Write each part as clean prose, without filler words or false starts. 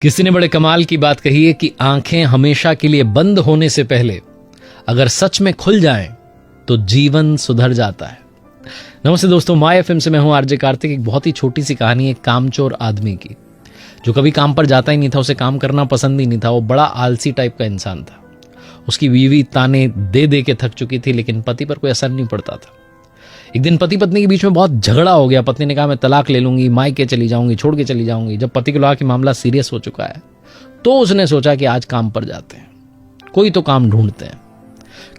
किसी ने बड़े कमाल की बात कही है कि आंखें हमेशा के लिए बंद होने से पहले अगर सच में खुल जाएं तो जीवन सुधर जाता है। नमस्ते दोस्तों, माय एफएम से मैं हूं आरजे कार्तिक। एक बहुत ही छोटी सी कहानी है कामचोर आदमी की, जो कभी काम पर जाता ही नहीं था, उसे काम करना पसंद ही नहीं था। वो बड़ा आलसी टाइप का इंसान था। उसकी बीवी ताने दे दे के थक चुकी थी, लेकिन पति पर कोई असर नहीं पड़ता था। एक दिन पति पत्नी के बीच में बहुत झगड़ा हो गया। पत्नी ने कहा मैं तलाक ले लूंगी, मायके चली जाऊंगी, छोड़ के चली जाऊंगी। जब पति को लगा कि मामला सीरियस हो चुका है तो उसने सोचा कि आज काम पर जाते हैं, कोई तो काम ढूंढते हैं।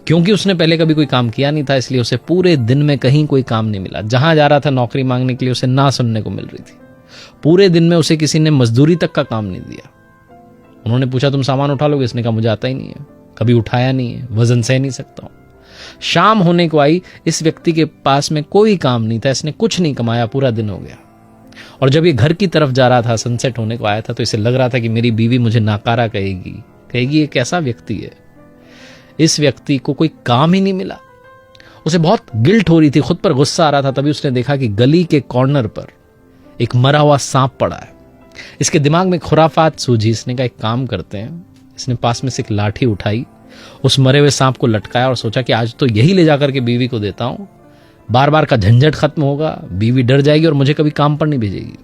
क्योंकि उसने पहले कभी कोई काम किया नहीं था, इसलिए उसे पूरे दिन में कहीं कोई काम नहीं मिला। जहां जा रहा था नौकरी मांगने के लिए, उसे ना सुनने को मिल रही थी। पूरे दिन में उसे किसी ने मजदूरी तक का काम नहीं दिया। उन्होंने पूछा तुम सामान उठा लोगे? इसने कहा मुझे आता ही नहीं है, कभी उठाया नहीं है, वजन सह नहीं सकता हूं। शाम होने को आई, इस व्यक्ति के पास में कोई काम नहीं था। इसने कुछ नहीं कमाया, पूरा दिन हो गया। और जब ये घर की तरफ जा रहा था, सनसेट होने को आया था, तो इसे लग रहा था कि मेरी बीवी मुझे नाकारा कहेगी ये कैसा व्यक्ति है। इस व्यक्ति को कोई काम ही नहीं मिला। उसे बहुत गिल्ट हो रही थी, खुद पर गुस्सा आ रहा था। तभी उसने देखा कि गली के कॉर्नर पर एक मरा हुआ सांप पड़ा है। इसके दिमाग में खुराफात सूझी। इसने कहा एक काम करते हैं। इसने पास में से एक लाठी उठाई, उस मरे हुए सांप को लटकाया और सोचा कि आज तो यही ले जाकर के बीवी को देता हूं। बार बार का झंझट खत्म होगा, बीवी डर जाएगी और मुझे कभी काम पर नहीं भेजेगी।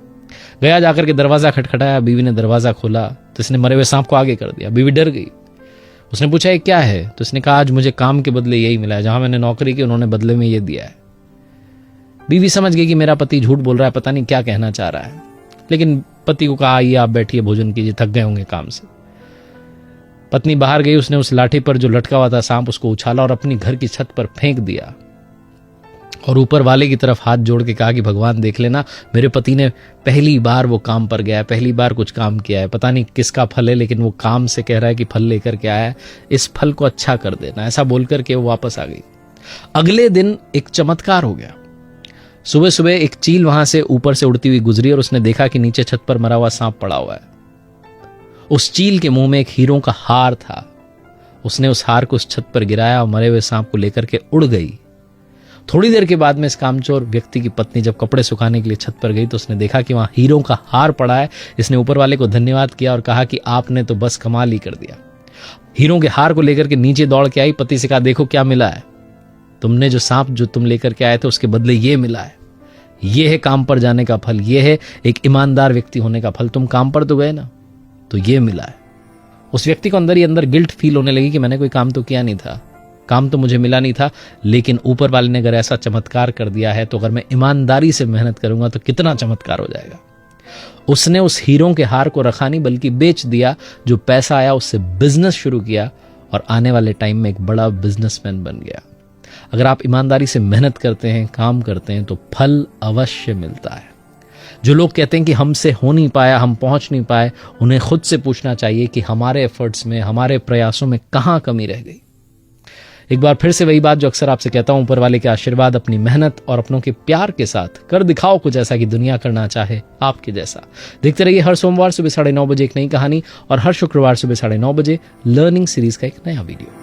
गया, जाकर के दरवाजा खटखटाया। बीवी ने दरवाजा खोला तो इसने मरे हुए सांप को आगे कर दिया। बीवी डर गई। उसने पूछा ये क्या है? तो इसने कहा आज मुझे काम के बदले यही मिला है, जहां मैंने नौकरी की उन्होंने बदले में ये दिया है। बीवी समझ गई कि मेरा पति झूठ बोल रहा है, पता नहीं क्या कहना चाह रहा है। लेकिन पति को कहा आइए आप बैठिए, भोजन कीजिए, थक गए होंगे काम से। पत्नी बाहर गई। उसने उस लाठी पर जो लटका हुआ था सांप, उसको उछाला और अपनी घर की छत पर फेंक दिया और ऊपर वाले की तरफ हाथ जोड़ के कहा कि भगवान देख लेना, मेरे पति ने पहली बार वो काम पर गया है, पहली बार कुछ काम किया है। पता नहीं किसका फल है, लेकिन वो काम से कह रहा है कि फल लेकर के आया है, इस फल को अच्छा कर देना। ऐसा बोलकर के वो वापस आ गई। अगले दिन एक चमत्कार हो गया। सुबह सुबह एक चील वहां से ऊपर से उड़ती हुई गुजरी और उसने देखा कि नीचे छत पर मरा हुआ सांप पड़ा हुआ है। उस चील के मुंह में एक हीरों का हार था। उसने उस हार को उस छत पर गिराया और मरे हुए सांप को लेकर के उड़ गई। थोड़ी देर के बाद में इस कामचोर व्यक्ति की पत्नी जब कपड़े सुखाने के लिए छत पर गई तो उसने देखा कि वहां हीरों का हार पड़ा है। इसने ऊपर वाले को धन्यवाद किया और कहा कि आपने तो बस कमाल ही कर दिया। हीरों के हार को लेकर के नीचे दौड़ के आई। पति से कहा देखो क्या मिला है, तुमने जो सांप जो तुम लेकर के आए थे उसके बदले ये मिला है। ये है काम पर जाने का फल, ये है एक ईमानदार व्यक्ति होने का फल। तुम काम पर तो गए ना, तो ये मिला है। उस व्यक्ति को अंदर ही अंदर गिल्ट फील होने लगी कि मैंने कोई काम तो किया नहीं था, काम तो मुझे मिला नहीं था, लेकिन ऊपर वाले ने अगर ऐसा चमत्कार कर दिया है तो अगर मैं ईमानदारी से मेहनत करूंगा तो कितना चमत्कार हो जाएगा। उसने उस हीरों के हार को रखा नहीं बल्कि बेच दिया। जो पैसा आया उससे बिजनेस शुरू किया और आने वाले टाइम में एक बड़ा बिजनेसमैन बन गया। अगर आप ईमानदारी से मेहनत करते हैं, काम करते हैं, तो फल अवश्य मिलता है। जो लोग कहते हैं कि हमसे हो नहीं पाया, हम पहुंच नहीं पाए, उन्हें खुद से पूछना चाहिए कि हमारे एफर्ट्स में, हमारे प्रयासों में कहां कमी रह गई। एक बार फिर से वही बात जो अक्सर आपसे कहता हूं, ऊपर वाले के आशीर्वाद, अपनी मेहनत और अपनों के प्यार के साथ कर दिखाओ कुछ ऐसा कि दुनिया करना चाहे आपके जैसा। देखते रहिए हर सोमवार सुबह 9:30 बजे एक नई कहानी और हर शुक्रवार सुबह 9:30 बजे लर्निंग सीरीज का एक नया वीडियो।